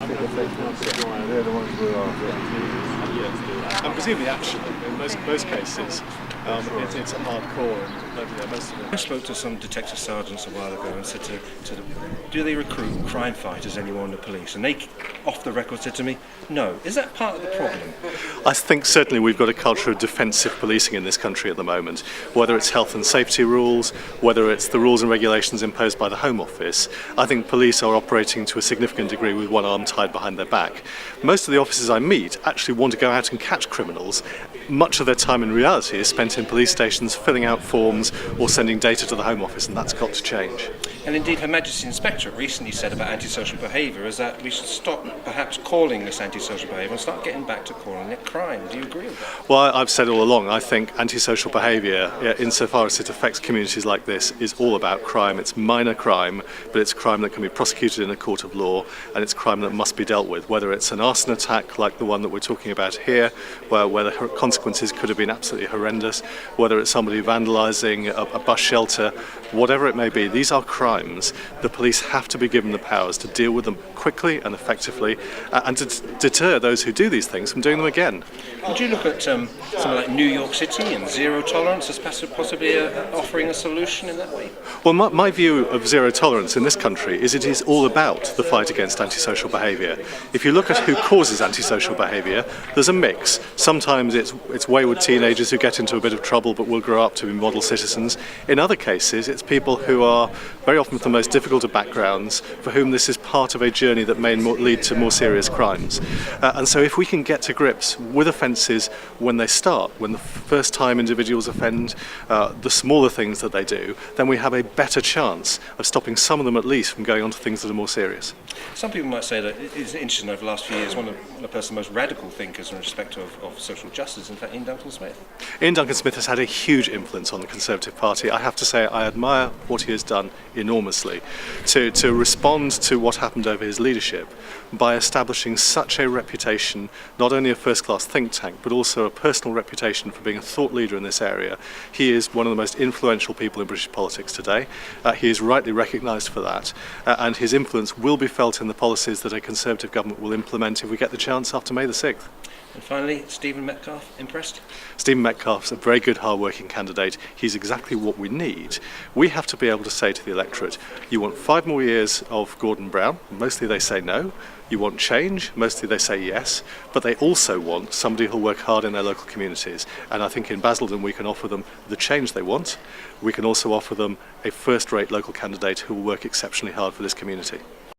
They're the ones we're after. And presumably, actually, in most cases, it's a hardcore, and most of them. I spoke to some detective sergeants a while ago and said to them, do they recruit crime fighters anymore in the police? And they, off the record, said to me, no. Is that part of the problem? I think certainly we've got a culture of defensive policing in this country at the moment, whether it's health and safety rules, whether it's the rules and regulations imposed by the Home Office. I think police are operating to a significant degree with one arm tied behind their back. Most of the officers I meet actually want to go out and catch criminals. Much of their time in reality is spent in police stations filling out forms or sending data to the Home Office, and that's got to change. And indeed, Her Majesty's Inspectorate recently said about antisocial behaviour is that we should stop perhaps calling this antisocial behaviour and start getting back to calling it crime. Do you agree with that? Well, I've said all along, I think antisocial behaviour, insofar as it affects communities like this, is all about crime. It's minor crime, but it's crime that can be prosecuted in a court of law, and it's crime that must be dealt with, whether it's an arson attack like the one that we're talking about here, where the consequences could have been absolutely horrendous, whether it's somebody vandalising a bus shelter, whatever it may be. These are crimes. The police have to be given the powers to deal with them quickly and effectively, and to deter those who do these things from doing them again. Would you look at something like New York City and zero tolerance as possibly offering a solution in that way? Well, my view of zero tolerance in this country is it is all about the fight against antisocial behaviour. If you look at who causes antisocial behaviour, there's a mix. Sometimes it's wayward teenagers who get into a bit of trouble but will grow up to be model citizens. In other cases, it's people who are very often from the most difficult of backgrounds, for whom this is part of a journey that may lead to more serious crimes. And so if we can get to grips with offences when they start, when the first time individuals offend, the smaller things that they do, then we have a better chance of stopping some of them at least from going on to things that are more serious. Some people might say that it's interesting over the last few years, one of the most radical thinkers in respect of social justice, in fact, Ian Duncan Smith. Ian Duncan Smith has had a huge influence on the Conservative Party. I have to say I admire what he has done enormously to respond to what happened over his leadership by establishing such a reputation, not only a first-class think tank, but also a personal reputation for being a thought leader in this area. He is one of the most influential people in British politics today. He is rightly recognised for that, and his influence will be felt in the policies that a Conservative government will implement if we get the chance after May the 6th. And finally, Stephen Metcalfe, impressed? Stephen Metcalfe's a very good, hard-working candidate. He's exactly what we need. We have to be able to say to the electorate, you want 5 more years of Gordon Brown? Mostly they say no. You want change? Mostly they say yes. But they also want somebody who'll work hard in their local communities. And I think in Basildon we can offer them the change they want. We can also offer them a first-rate local candidate who will work exceptionally hard for this community.